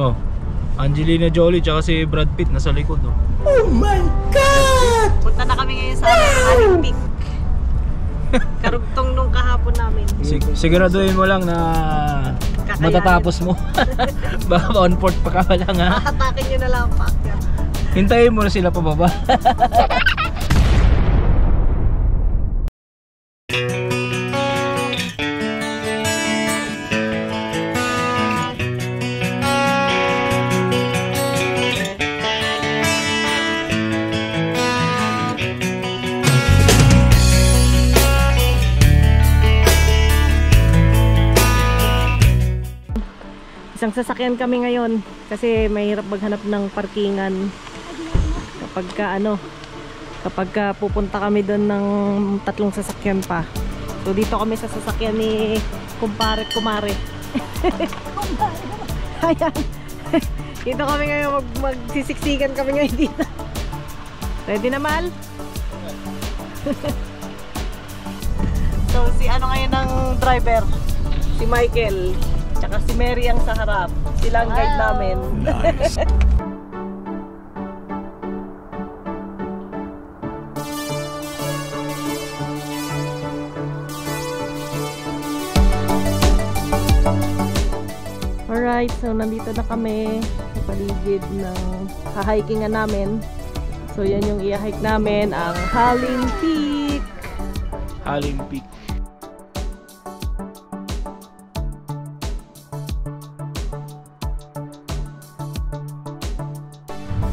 Oh, Angelina Jolie tsaka si Brad Pitt nasa likod, oh. Oh my God! Punta na kami ngayon sa Olympic. Karugtong nung kahapon namin. Siguraduhin mo lang na matatapos mo. Baka on port pa ka lang, ha. Hatakin nyo na lang pa. Hintayin mo na sila pababa. Isang sasakyan kami ngayon kasi mahirap maghanap ng parkingan kapag pupunta kami doon ng 3 sasakyan pa. So dito kami sa sasakyan ni kumare. Ayan. Dito kami ngayon magsisiksikan kami ngayon dito. Ready na, Mal? So si ngayon ang driver? Si Michael. Tsaka si Mary ang sa harap. Sila ang guide namin. Nice. Alright, so nandito na kami sa paligid ng hahikingan namin. So yan yung i-hike namin, ang Haling Peak. Haling Peak.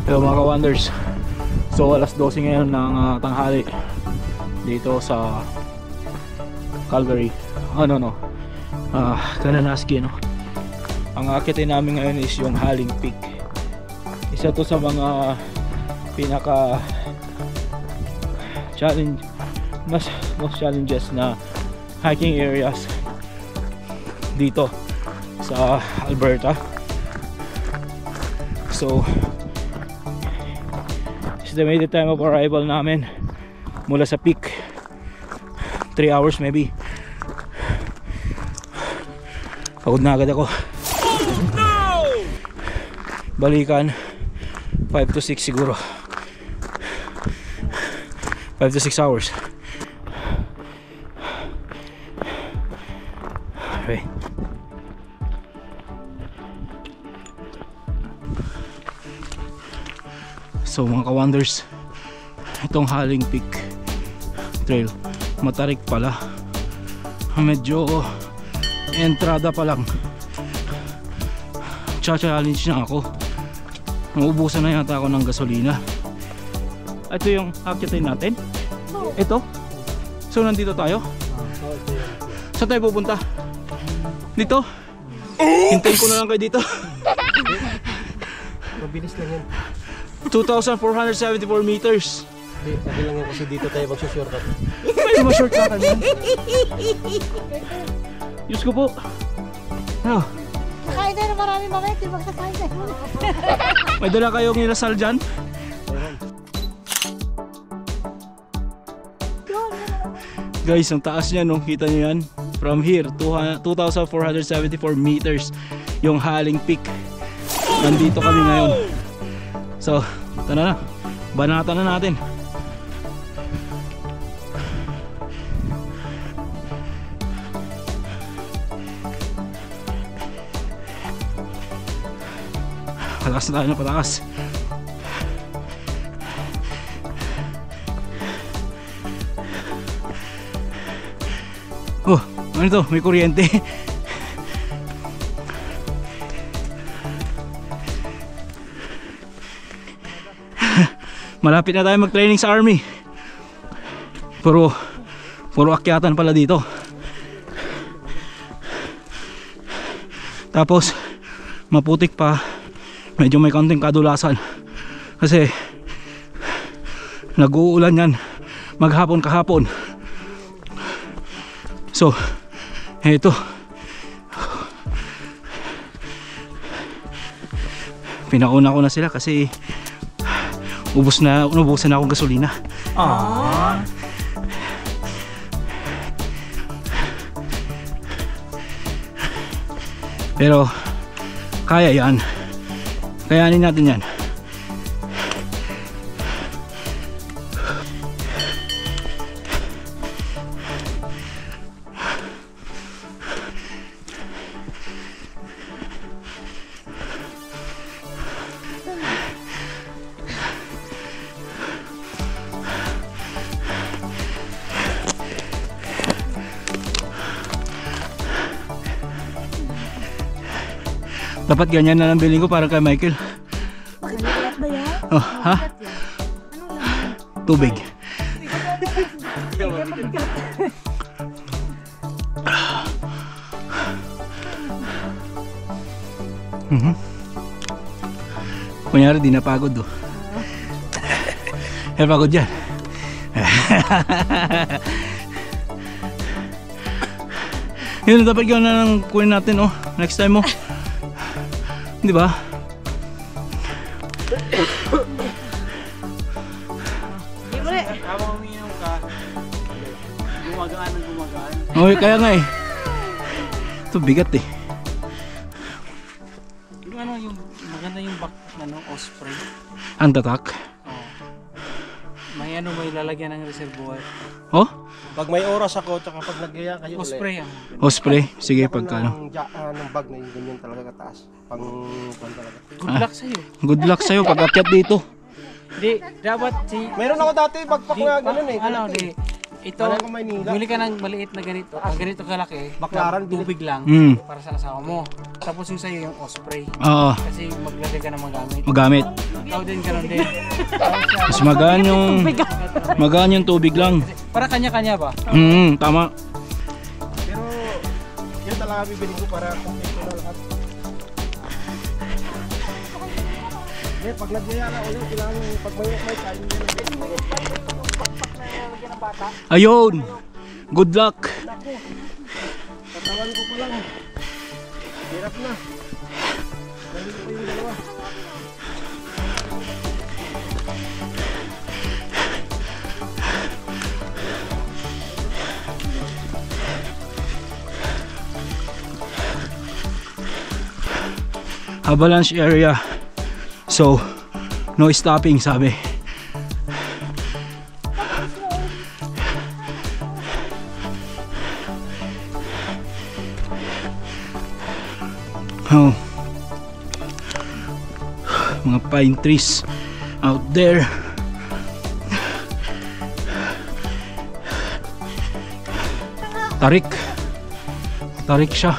Hello mga ka-wonders. So alas 12 ngayon ng tanghali dito sa Calgary. Kananaski, no? Ang akitin namin ngayon is yung Haling Peak. Isa to sa mga pinaka most challenges na hiking areas dito sa Alberta. So estimated time of arrival namin mula sa peak 3 hours maybe. Pagod na agad ako. Balikan 5 to 6 siguro. 5 to 6 hours. Okay. So mga ka-wonders, itong Haling Peak Trail matarik pala, medyo entrada pa lang. Challenge na ako, naubusan na yata ako ng gasolina. Ito yung akitin natin. Ito. So nandito tayo. Saan tayo pupunta? Dito? Hintayin ko na lang kayo dito. Mabilis lang yan. 2,474 meters. Sabi lang yan kasi dito tayo magsushortcut. May ma-shortcutan yan. Diyos ko po. Ano? Kakain tayo na marami mamaya, di ba kakain tayo? May dala kayong inasal dyan? Guys, ang taas niya, no? Kita nyo yan? From here, 2,474 meters yung Haling Peak. Nandito kami ngayon. So, tara na. Banatan na natin. Pataas na tayo na pataas. Oh, ano to? May kuryente. Malapit na tayo mag-training sa army. Puro akyatan pala dito. Tapos maputik pa. Medyo may konting kadulasan kasi nag-uulan yan maghapon kahapon. So eto, pinauna ko na sila kasi ubusan na akong gasolina. Pero kaya yan. Kayanin natin yan. Dapat ganyan na lang bilhin ko para kay Michael. Mabigat ba yan? Oh, ha? Tubig. Kunyari di napagod oh. Pagod yan. Yun, dapat gawin na lang kunin natin oh. Next time oh. Di ba? Habang umiinom ka, gumagaan ng gumagaan. Okay, kaya nga eh. Ito bigat eh. Yung ano, yung maganda yung back, ano, osprey. Ang tatak. Oh. May ano, may lalagyan ng reservoir. Oh? Pag may oras ako, tsaka pag nagyaya kayo ah. osprey yan. Osprey. Sige, pagkano. Ng bag na yung ganyan talaga kataas. Pang talaga. Good luck sa'yo. Good luck sa'yo pag akyat dito. Di, dapat si... Meron ako dati backpack na ganun eh. Ano, di, ito, Wala ko Maynila. bili ka ng maliit na ganito. Pag ganito kalaki, Baklaran, tubig lang para sa asawa mo. Tapos yung sa'yo yung osprey. Oo, Kasi maglagay ka ng magamit. magamit. Ikaw din, ganun din. Mas magaan yung tubig lang. Para kanya-kanya ba? Tama. Pero yun talaga bibili ko para kompleto na lahat. Eh, pag nagyaya na ulit, kailangan pag may kain nyo Ayun. Good luck. Katawan ko pa lang. Hirap na. Dali ko yung dalawa. Avalanche area. So, no stopping sabi. Oh. Mga pine trees out there. Tarik. Tarik siya.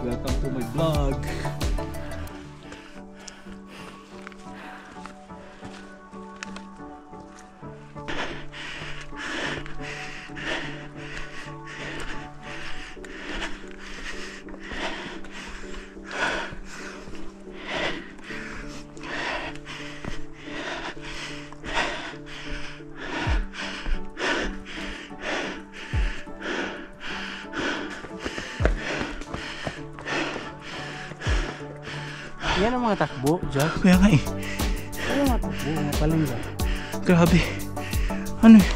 Welcome to my vlog. Yan ang mga takbo, Jack. Kaya nga eh. Ano mga takbo? Mga palengga. Grabe. Ano eh?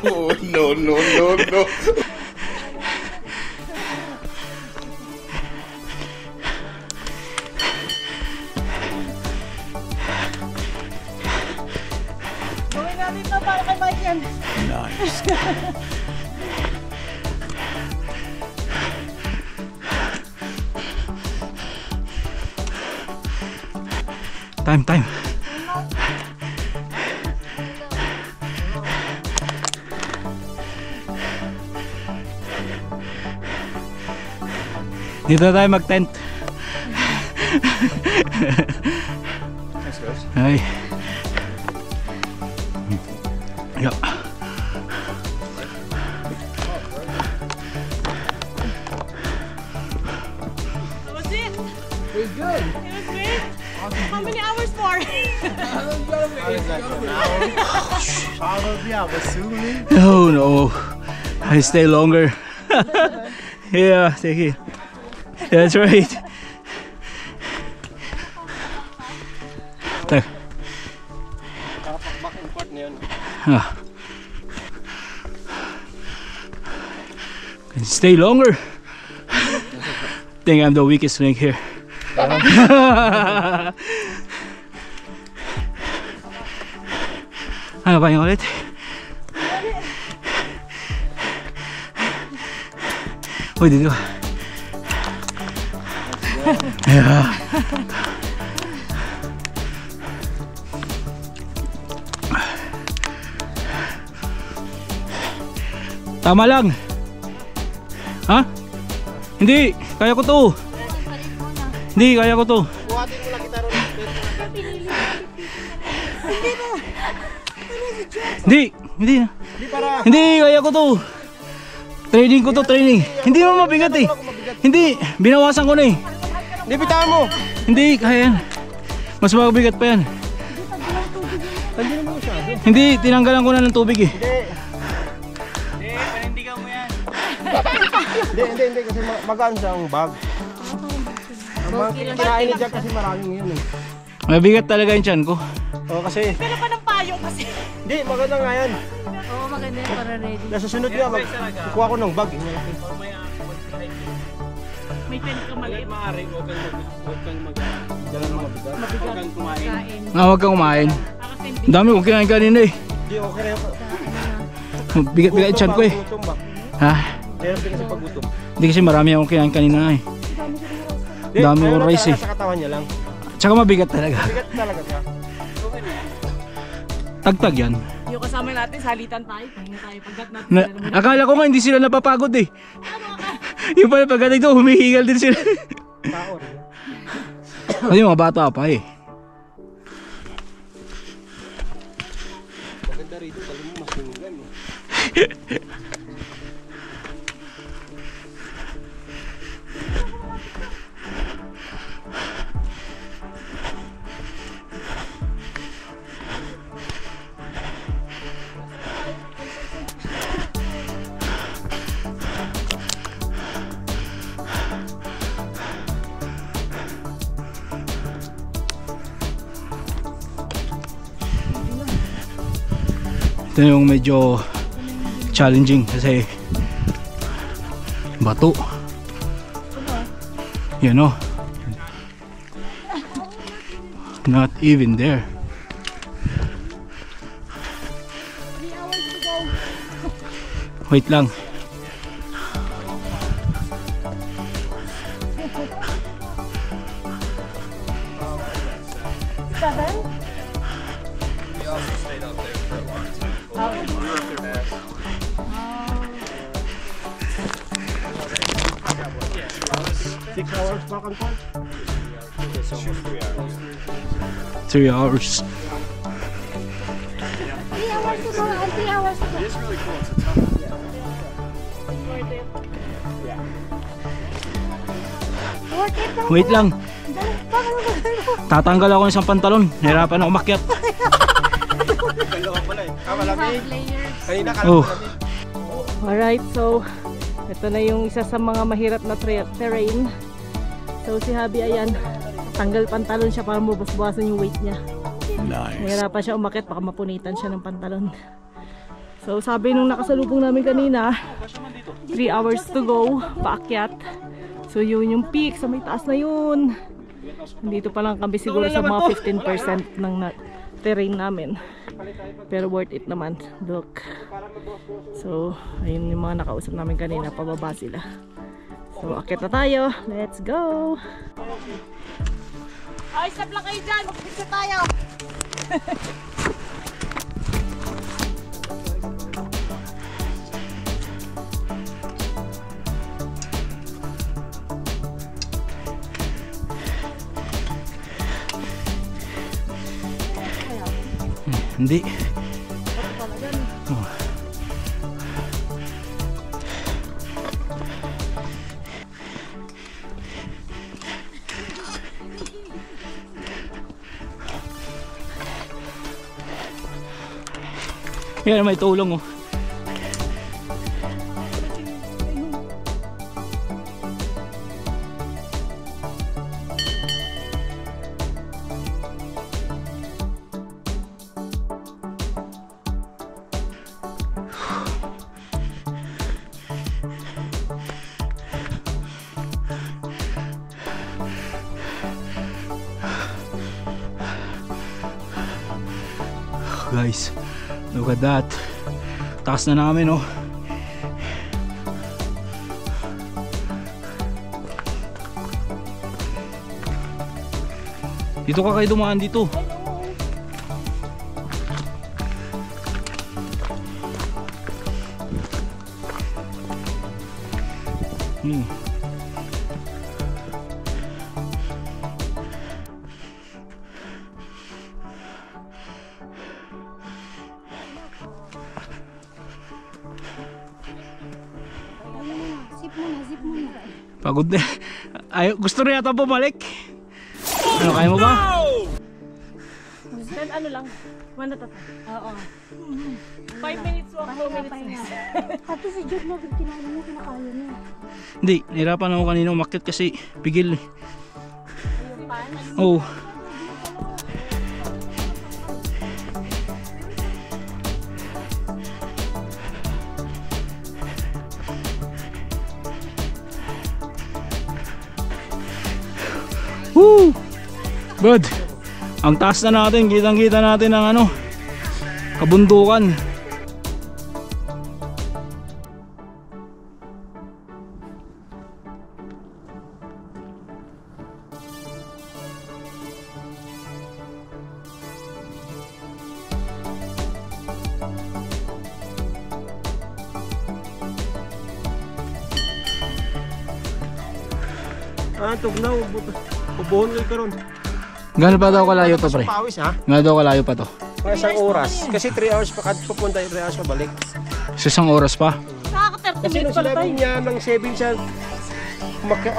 Oh, no, no, no, no. Gawin natin ito para kay Michael. Nice. Time. Dito tayo mag-tent. Ay. Yeah. That was it. Pretty good. It was great. How many hours more? Probably I'm assuming. Oh no, I stay longer. Yeah, take it. That's right. Nakapakbak yung part na yun. Can stay longer. Think I'm the weakest link here. Ano ba yung ulit? Uy, dito. Yeah. Tama lang. Ha? Hindi, kaya ko to. Hindi, kaya ko to. Buhatin mo lang kita ron. Hindi, hindi na. Hindi para. Hindi, kaya ko to. Training ko to, training. Hindi mo mabigat eh. Hindi, binawasan ko na eh. Hindi, bitawan mo. Hindi, kaya yan. Mas mabigat pa yan. Hindi naman masyado. Hindi, tinanggalan ko na ng tubig eh. Hindi, kasi magaan siyang bag. Ang mga kinain niya dyan kasi maraming yun eh. Mabigat talaga yung tiyan ko. Oo, kasi. Pero pa ng payo kasi. Hindi, maganda nga yan. Oo, maganda yan para ready. Nasa sunod nga, kukuha ko ng bag. May pen ka maliit. Huwag kang kumain. Huwag kang kumain. Ang dami kong kinain kanina eh. Hindi, okay na yun. Bigat-bigat yung tiyan ko eh. Gutom ba? Ha? Meron din kasi pag gutom. Hindi kasi marami akong kinain kanina eh. Dami Ayaw yung lang rice eh. talaga sa katawan niya lang. Tsaka mabigat talaga. Bigat talaga siya. Tagtag yan. Yung kasama natin, salitan tayo. Pahinga tayo. Pagkat natin. Akala ko nga hindi sila napapagod eh. Yung pala pagdating doon, humihingal din sila. Tao rin. Kasi mga bata pa eh. Maganda rito, talo mo mas hinggan. Ito yung medyo challenging kasi bato. You know, not even there. Wait lang. Hours back and forth? 3 hours. 3 hours to go and 3 hours to go. It is really cool. It's a tough. Worth it lang. Wait lang. Bakit? Tatanggal ako ng isang pantalon. Nahirapan ako umakyat. Ganda ka pala eh. Malamig. Layers. Kanina ka Oh. malamig. Alright, so ito na yung isa sa mga mahirap na terrain. So si Habi ayan, tanggal pantalon siya para mabasbasan yung weight niya. Nice. Nahirapan siya umakit, baka mapunitan siya ng pantalon. So sabi nung nakasalubong namin kanina, 3 hours to go, paakyat. So yun yung peak, sa may taas na yun. Dito pa lang kami siguro sa mga 15% ng terrain namin. Pero worth it naman, look. So ayun yung mga nakausap namin kanina, pababa sila. So akyat na tayo, let's go! Ay, stop lang kayo dyan, mag-picture tayo! Hindi. Oh. Yan, may tulong oh. Guys, look at that. Taas na namin oh. Dito ka kayo dumaan dito. Zip muna. Pagod na. Ay, gusto rin yata bumalik. Ano, kaya mo ba? Then ano lang, 1 at a time. Oo. 5 minutes walk, 2 minutes Pahinga. rest. Pati si Jude mo, kinaya mo, kinakaya niya. Hindi, nahirapan ako kanina umakyat kasi pigil eh. Oh. Woo! Good. Ang taas na natin, kitang-kita natin ang ano, kabundukan. Tugnaw, ubuhon kayo karon. Gano'n pa daw kalayo to, pre? Pawis ha? Gano'n daw kalayo pa to? Mga isang oras. Kasi 3 hours pa pupunta, 3 hours pa balik. Sa isang oras pa? Nakaka-30 Kasi minutes nung pala sinabi tayo. niya ng 7 siya,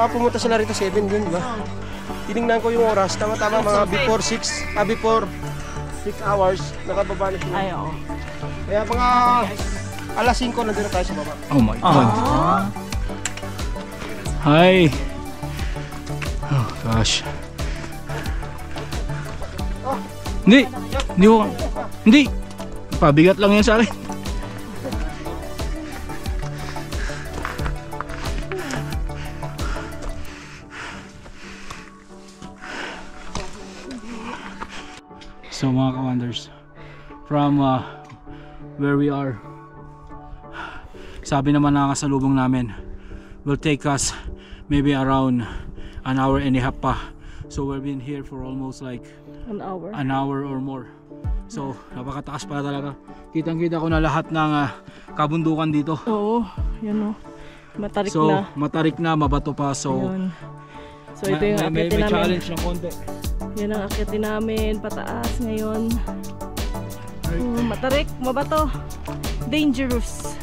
pumunta sila rito 7 din, di ba? Tinignan ko yung oras, tama-tama mga before 6 hours, nakababa na sila. Ay, oo. Kaya mga alas 5 nandun na tayo sa baba. Oh my God. Hi. Oh gosh. Hindi. Pabigat lang yan sa akin. So mga ka-wonders, from where we are, sabi naman na kasalubong namin will take us maybe around an hour and a half pa. So we've been here for almost like An hour or more. So napakataas pa talaga. Kitang-kita ko na lahat ng kabundukan dito. Oo, yun o. Matarik So na. matarik na, mabato pa. So Yun. So ito yung may akyatin namin. challenge ng konti. Yan ang akyatin namin, pataas ngayon. Matarik, mabato. Dangerous.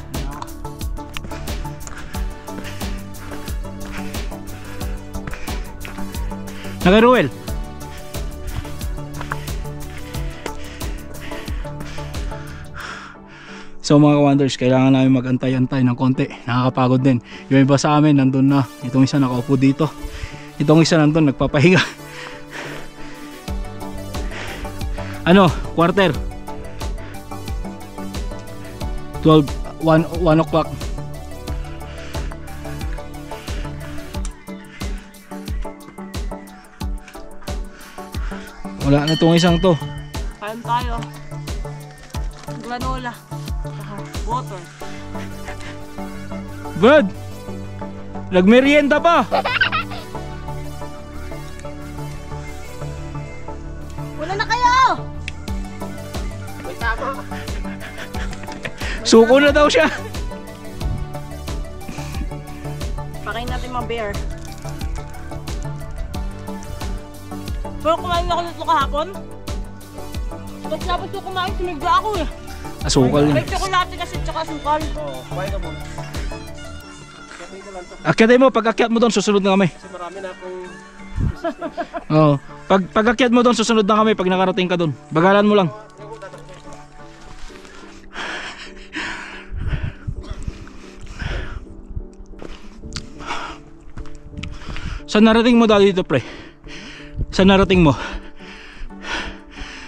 Naka-Ruel. So mga ka-wonders, kailangan namin mag-antay-antay ng konti. Nakakapagod din. Yung iba sa amin nandun na. Itong isa nakaupo dito. Itong isa nandun nagpapahinga. Ano? Quarter? 1 o'clock. Wala na itong isang to. Kain tayo. Granola. Saka water. Good! Nagmerienda pa! Wala na kayo! Suko na daw siya! Pakain natin mga bear. Pero kumain ako nito kahapon. Tapos dapat ko kumain, sumigla ako eh. Asukal yun. May tsokolate kasi tsaka asukal. Oo, kumain ka muna. Akyatin mo, pag akyat mo doon, susunod na kami. Kasi marami na akong Oo. Pag akyat mo doon, susunod na kami pag nakarating ka doon. Bagalan mo lang. Saan narating mo dati dito, pre? Saan narating mo?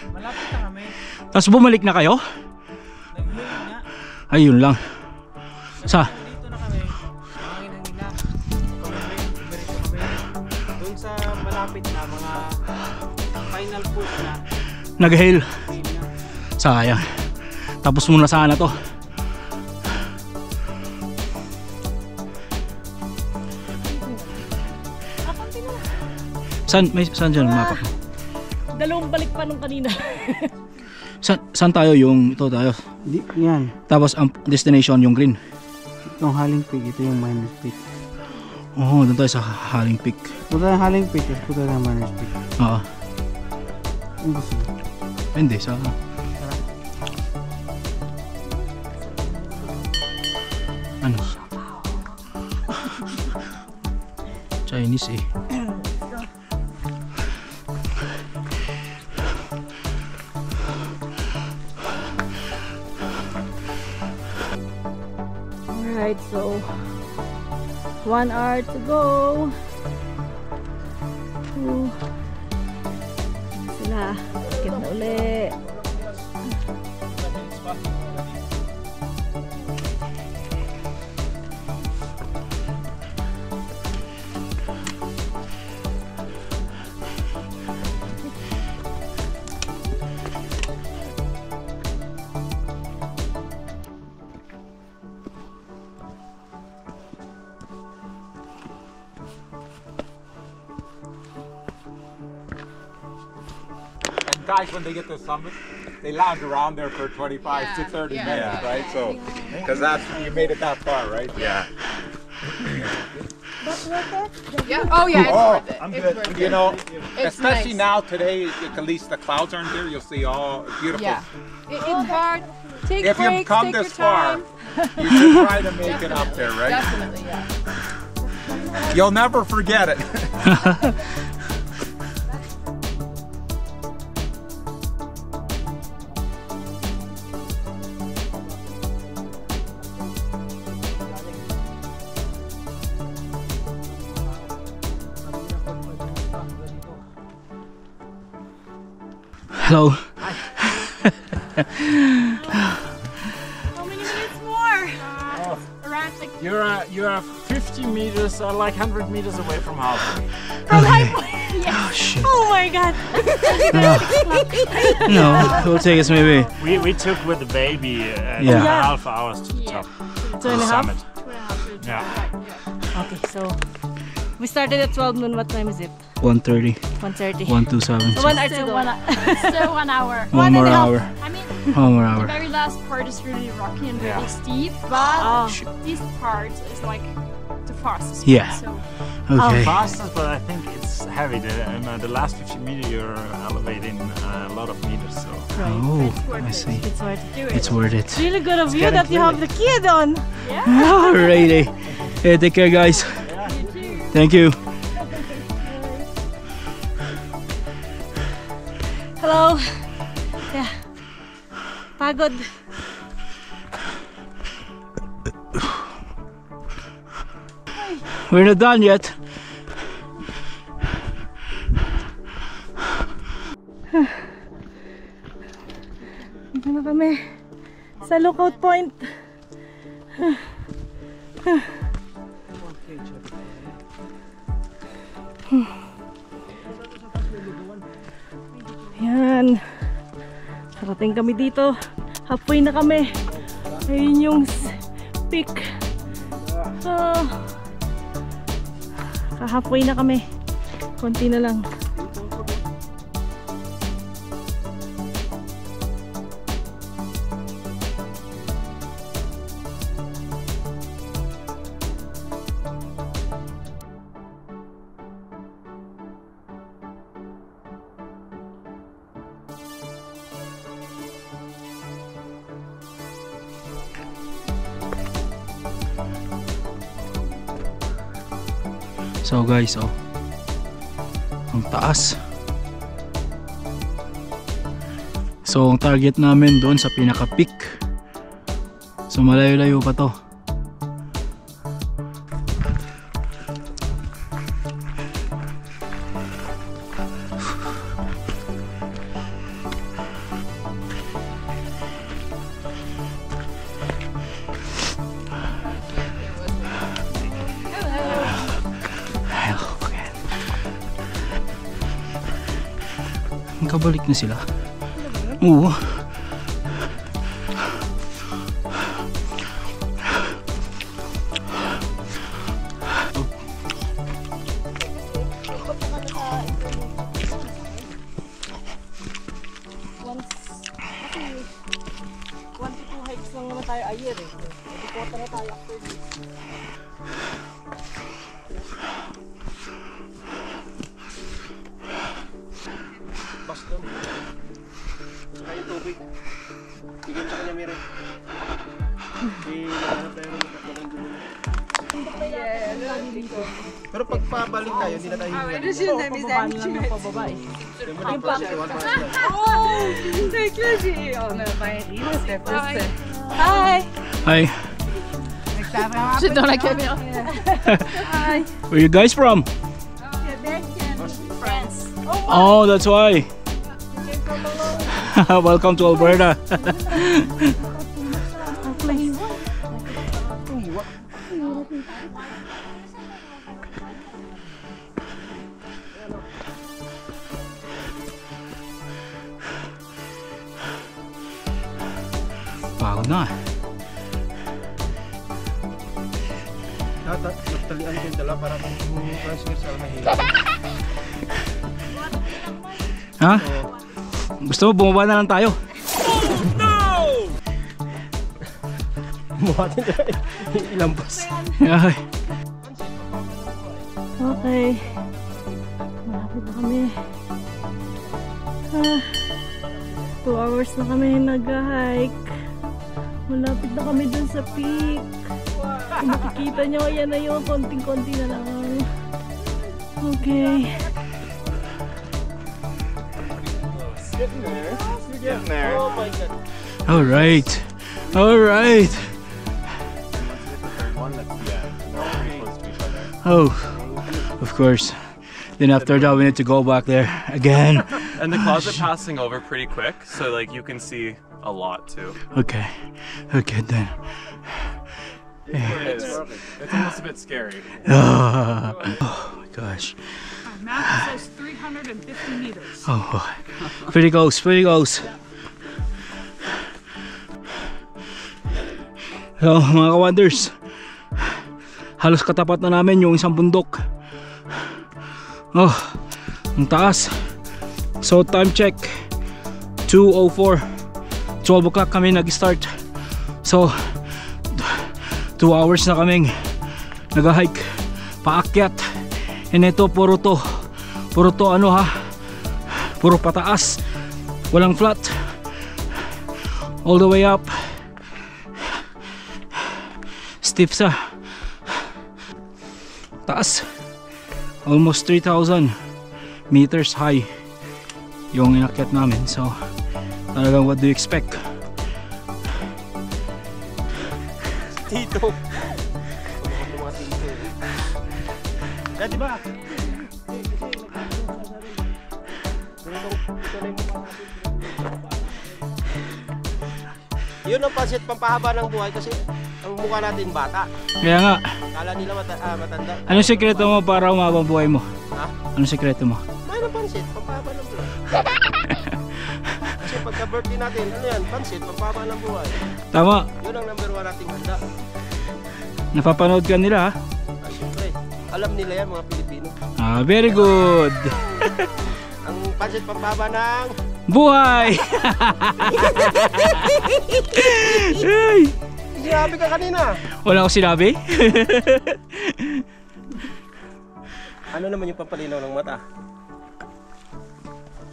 Malapit na kami. Tapos bumalik na kayo? Nag-move nga. Ayun lang. Sa? Dito na kami. Hangin ang nila. Diretso kami. Doon sa malapit na mga final push na. Nag-hail. Ayun na. Sayang. Tapos muna sana to. Saan dyan mapa? Dalawang balik pa nung kanina. Saan tayo yung ito tayo? Yan. Tapos ang destination yung green. Itong Haling Peak. Ito yung Miners Peak. Oo, doon tayo sa Haling Peak. Punta yung Haling Peak. Tapos punta yung Miners Peak. Oo. Ang gusto mo? Hindi, sa... Ano? Chinese eh. Alright, so 1 hour to go. Sila, akit na uli. Guys, when they get to the summit, they lounge around there for 25 to 30 minutes, right? So, because that's you made it that far, right? Yeah. But worth it? Yeah. Oh yeah, it's worth it. I'm It's good. worth You it. know, It's especially nice. now today, at least the clouds aren't there. You'll see all beautiful. Yeah. It's hard. Take If breaks, you've come take this your time. far, you should try to make it up there, right? Definitely, yeah. You'll never forget it. Hello. How many minutes more? Around like You're 50 meters, like 100 meters away from halfway. Oh shit. Oh my god. No, it will take us maybe. We took with the baby Yeah. 2.5 hours to the top. 2.5? Summit. 2.5 Yeah. Okay, so we started at 12 noon. What time is it? 1:30, 1:30. 1:27. So 1 hour to go. Still 1 hour. One more hour. I mean, One more the hour. very last part is really rocky and really Yeah. steep, but Oh. this part is like the fastest. Yeah. So Okay. Fastest, but I think it's heavy. The last 50 meters you're elevating a lot of meters. So Oh, worth I it. see. It's worth it. do it. It's worth it. It's really good of you getting that you have the kid on. Alrighty. Hey, take care, guys. Thank you. Hello. Yeah. Pagod. We're not done yet. Dito na kami sa lookout point. Yan. Karating kami dito. Halfway na kami. Ayun yung peak. Halfway na kami. Konti na lang. So guys, oh. Ang taas. So ang target namin doon sa pinaka-peak. So malayo-layo pa to. Kabalik na sila. Oo. Tayo a year eh. Reporta na tayo after this. Baston. Kaya tubig. Bigyan sa kanya meron. Hanap tayo ng magandang dulo. Pero pag pabalik tayo, hindi na tayo hihinga. Pababa eh. Hi! Hi. Sit down like camera. Hi! Where you guys from? France. Oh, that's why. Welcome to Alberta. Pagod na. Nagtalian ko yung dala para transfer sa mahirap. Ha? Gusto mo bumaba na lang tayo? Buhatin tayo. Ilampas. Ay. Okay. Malapit na kami. 2 hours na kami nag-hike. Malapit na kami dun sa peak. Kung makikita nyo, ayan na yun. Konting-konti na lang. Okay. Getting there. You're getting there. Oh my God. Alright. Alright. Oh, of course. Then after that we need to go back there again. And the clouds are passing over pretty quick, so like you can see a lot too. Okay. Okay then. It's almost a bit scary. Oh my gosh. Map says 350 meters. Oh, pretty close, pretty close. So mga ka-wonders, halos katapat na namin yung isang bundok. Oh, ang taas. So time check 2:04, 12 o'clock kami nag-start. So 2 hours na kaming nag-hike paakyat. And ito puro to ano ha, puro pataas, walang flat, all the way up, steep sa taas, almost 3,000 meters high yung inakyat namin. So talagang what do you expect? Tito. Dati ba? Yun ang pansit pampahaba ng buhay kasi ang mukha natin bata. Kaya nga, Kala nila matanda. anong sekreto mo para umabang buhay mo? Ha? Anong sekreto mo? May ng pansit, pampahaba ng buhay. Kasi pagka birthday natin, ano yan? Pansit, pampahaba ng buhay. Tama, Yun ang number 1 nating handa. napapanood ka nila ha? Ay, syempre, alam nila yan mga Pilipino. Ah, very good. Ang pansit pampahaba ng... Buhay! Ay, Sinabi ka kanina. wala ko sinabi. Ano naman yung pampalinaw ng mata?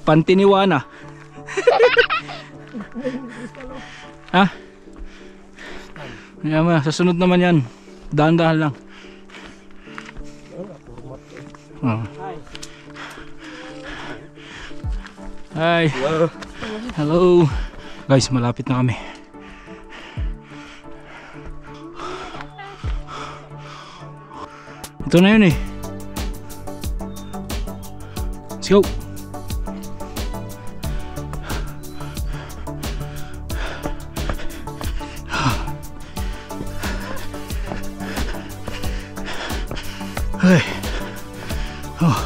Pantiniwana. Ha? Yaman, sa sunod naman yan. Dahan-dahan lang. Oh. Hi. Hello. Hello. Guys, malapit na kami. Ito na yun eh. Let's go. Hey. Oh.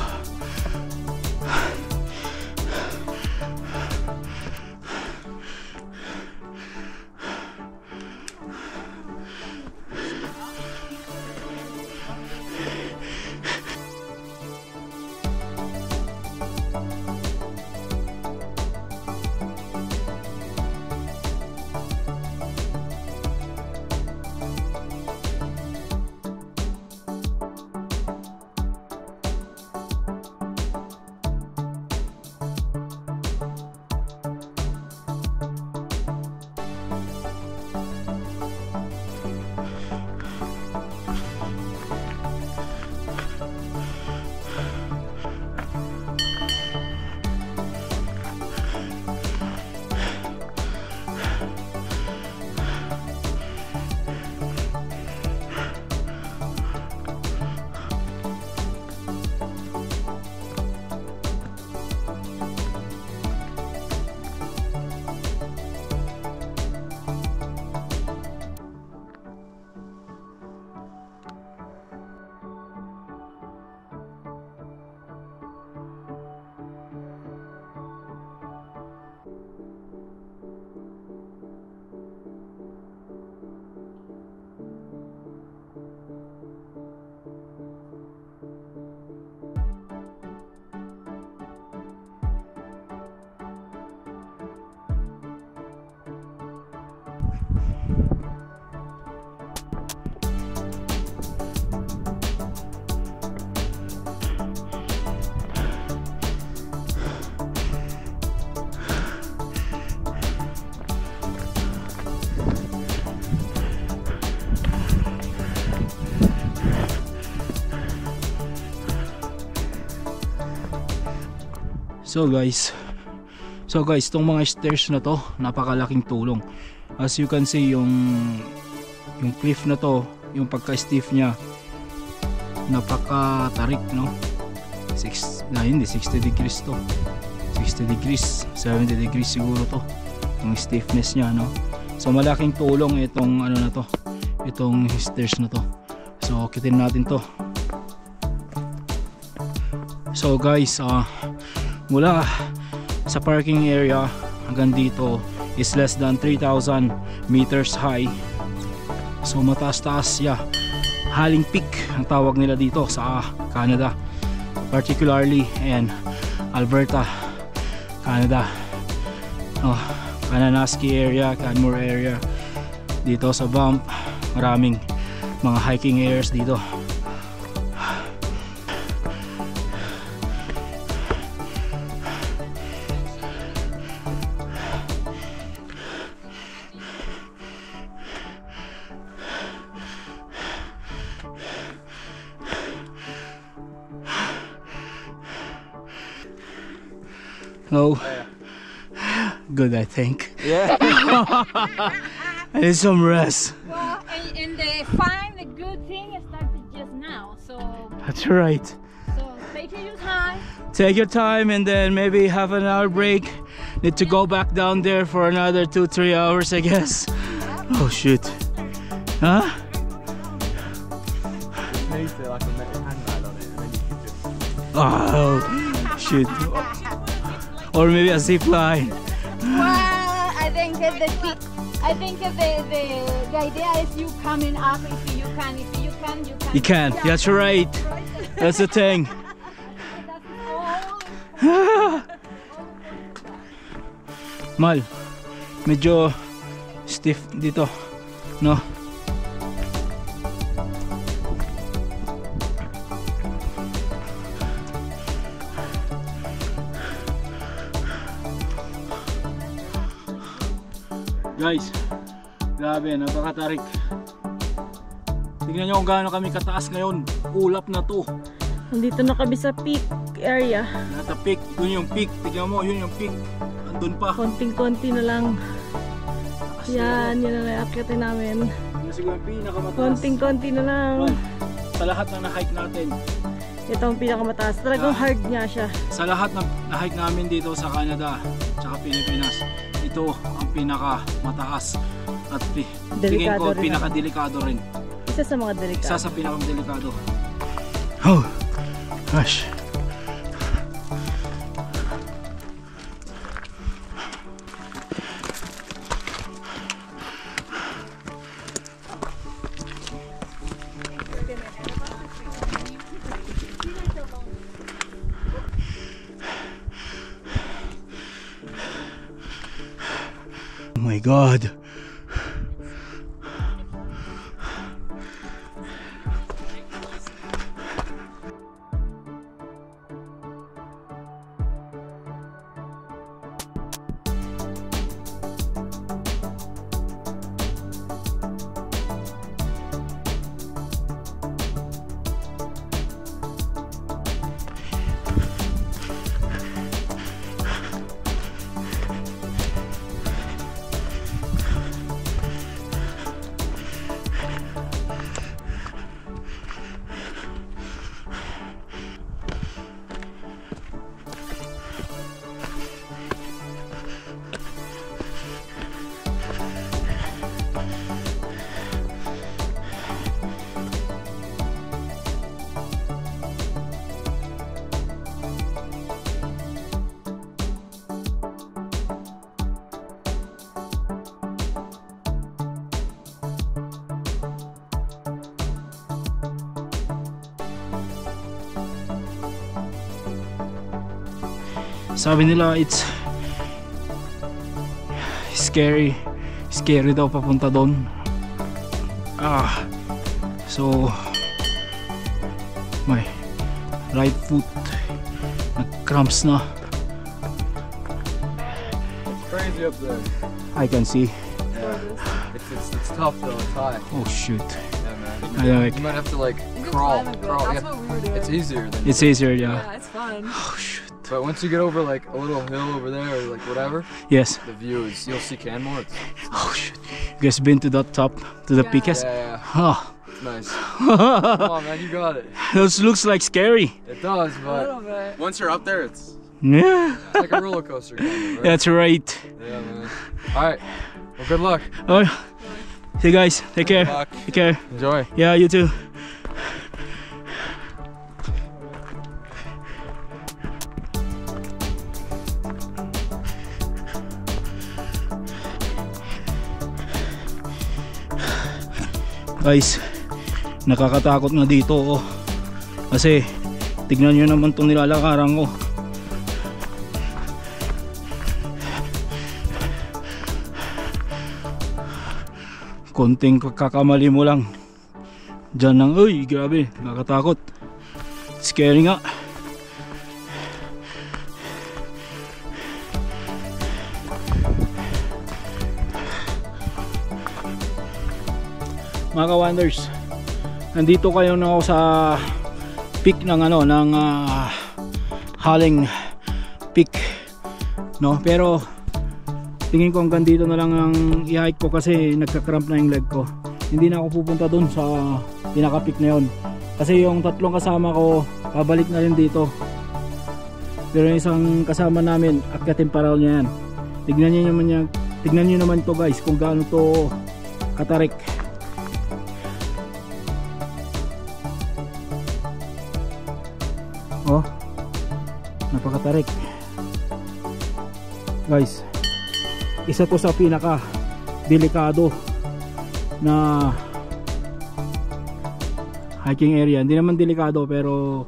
So guys, tong mga stairs na to, napakalaking tulong. As you can see, yung cliff na to, yung pagka-stiff niya, napaka-tarik, no? Hindi, 60 degrees to. 60 degrees, 70 degrees siguro to, yung stiffness niya, no? So malaking tulong itong ano na to, itong stairs na to. So kitin natin to. So guys, mula sa parking area hanggang dito is less than 3,000 meters high. So mataas-taas, yeah. Haling Peak ang tawag nila dito sa Canada, particularly in Alberta, Canada. Kananaskis area, Canmore area. Dito sa Banff, maraming mga hiking areas dito. No. Good, I think. Yeah. I need some rest. Well, and the good thing started just now, so That's right. take your time. Take your time and then maybe have an hour break. Need to go back down there for another 2-3 hours, I guess. Oh shoot. Huh? Oh shoot. Or maybe a zip line. Well, I think that the idea is you coming up if you can. You can. That's right. That's the thing. Mal, medyo stiff dito, no? Guys, grabe, napakatarik. Tingnan nyo kung gaano kami kataas ngayon. Ulap na to. Nandito na kami sa peak area. Nata peak, yun yung peak. Tingnan mo, yun yung peak. Andun pa. Konting-konti na lang. Yan na lang akitin namin. Yun siguro yung pinakamataas. Konting-konti na lang. Sa lahat ng na-hike natin. Ito ang pinakamataas. Talagang hard niya siya. Sa lahat ng na-hike namin dito sa Canada tsaka Pilipinas, ito ang pinakamataas. At tingin ko pinakadelikado rin. Isa sa mga delikado. Isa sa pinakadelikado. Oh gosh. Oh my God. Sabi nila it's scary daw papunta doon. So my right foot nag-cramps na. It's crazy up there. I can see. Yeah. It's tough though, it's high. Oh shoot. Yeah, man. You might have to like crawl. That's what we were doing. It's easier than It's easier, yeah. Yeah, it's fun. Oh shoot. But once you get over like a little hill over there or like whatever, Yes. the view is, you'll see Canmore. It's Oh shit. You guys been to that top, to the peaks? yeah, Oh. it's nice. Come on, man, you got it. Those looks like scary. It does, but once you're up there, it's Yeah. like a roller coaster. Kind of, right? That's right. Yeah, man. All right. Well, good luck. Oh. See you guys. Take care. luck. Take care. Enjoy. Yeah, you too. Guys, nakakatakot na dito oh. Kasi tignan nyo naman itong nilalakaran ko. Konting kakamali mo lang dyan nang, uy, grabe, nakakatakot. Scary nga. Mga ka-wonders, nandito kayo na ako sa peak ng ano, ng Haling Peak, no? Pero tingin ko hanggang dito na lang ang i-hike ko kasi nagka-cramp na yung leg ko. Hindi na ako pupunta dun sa pinaka-peak na yun kasi yung tatlong kasama ko pabalik na rin dito. Pero yung isang kasama namin, akyatin paral niya yan. Tignan nyo naman to guys kung gaano to katarik. Oh, napakatarik guys. Isa to sa pinaka delikado na hiking area. Hindi naman delikado pero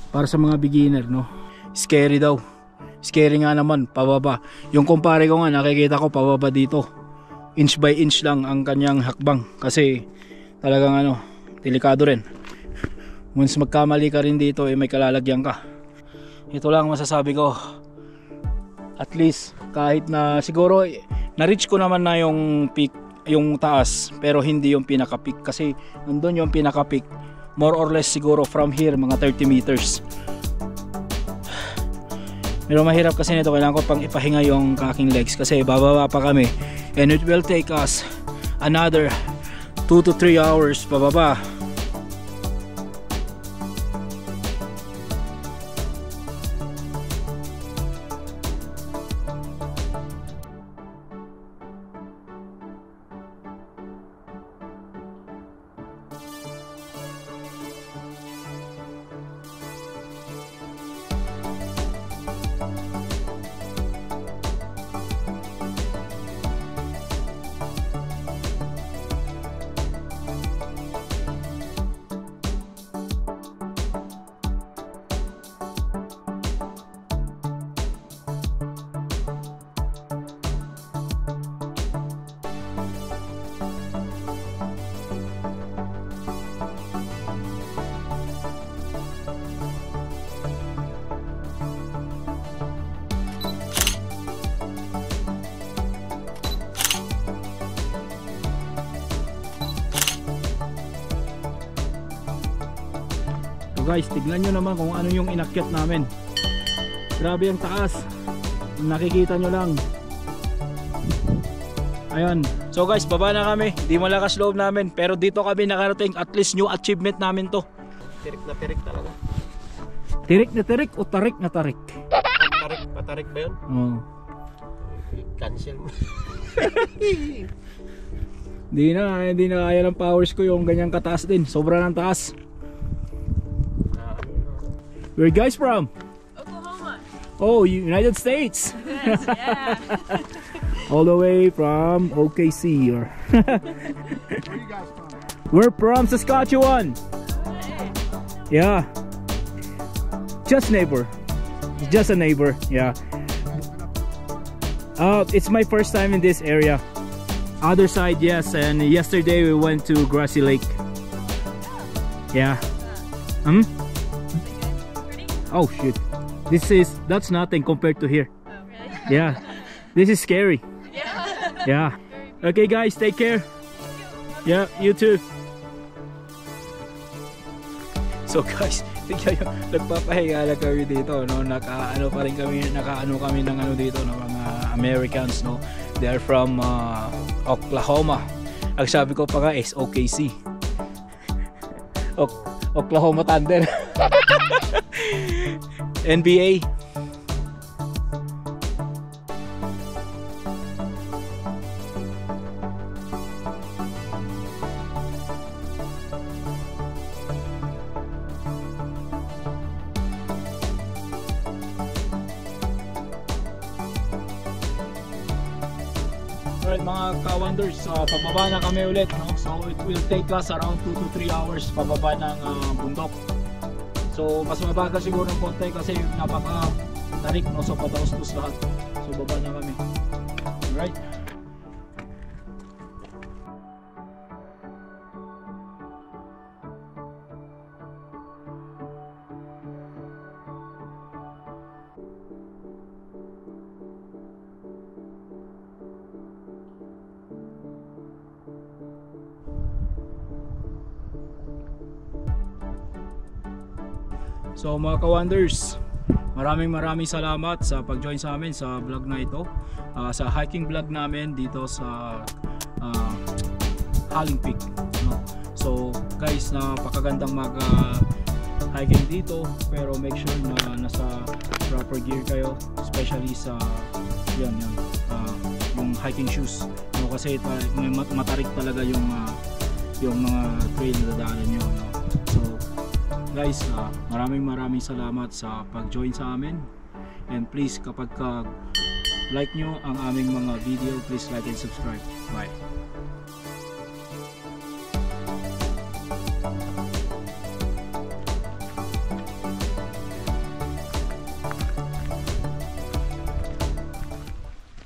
para sa mga beginner, no? Scary daw. Scary nga naman, pababa. Yung kumpare ko nga, nakikita ko pababa dito. Inch by inch lang ang kanyang hakbang kasi talagang ano, delikado rin. Once magkamali ka rin dito, eh, may kalalagyan ka. Ito lang masasabi ko. At least kahit na siguro na-reach ko naman na yung peak, yung taas, pero hindi yung pinaka-peak kasi nandun yung pinaka-peak. More or less siguro from here mga 30 meters. Pero mahirap kasi nito, kailangan ko pang ipahinga yung aking legs kasi bababa pa kami and it will take us another 2 to 3 hours pababa. Guys, tignan nyo naman kung ano yung inakyat namin. Grabe ang taas. Nakikita nyo lang. Ayan. So guys, baba na kami. Di malakas loob namin. Pero dito kami nakarating. At least new achievement namin to. Tirik na tirik talaga. Tirik na tirik o tarik na tarik? Patarik ba yun? Oo. Cancel mo. Hindi na kaya ng powers ko yung ganyang kataas din. Sobra ng taas. Where are you guys from? Oklahoma. Oh, United States. Yes, yeah. All the way from OKC. Or Where are you guys from? We're from Saskatchewan. Yeah. Just neighbor. Just a neighbor. Yeah. It's my first time in this area. Other side, yes. And yesterday we went to Grassy Lake. Yeah. Oh shit. That's nothing compared to here. Oh, really? Yeah. This is scary. Yeah. Yeah. Okay guys, take care. Yeah, you too. So guys, Nagpapahinga lang kami dito, no? Nakaano kami ng ano dito, no? Mga Americans, no? They are from Oklahoma. Ang sabi ko pa nga is OKC. Oklahoma Thunder. NBA. Alright mga ka-wonders, pababa na kami ulit, no? So it will take us around 2 to 3 hours pababa ng bundok. So mas mabagal siguro ng konti kasi napaka tarik, no? So pataustos lahat. So baba na kami. Alright. So mga ka-wonders, maraming salamat sa pag-join sa amin sa vlog na ito, sa hiking vlog namin dito sa Halling Peak, no? So guys, napakagandang hiking dito, pero make sure na nasa proper gear kayo, especially sa yung hiking shoes, no? Kasi matarik talaga yung mga trail na dadaanan nyo, no? So guys, maraming salamat sa pag-join sa amin, and please kapag like nyo ang aming mga video, please like and subscribe. Bye.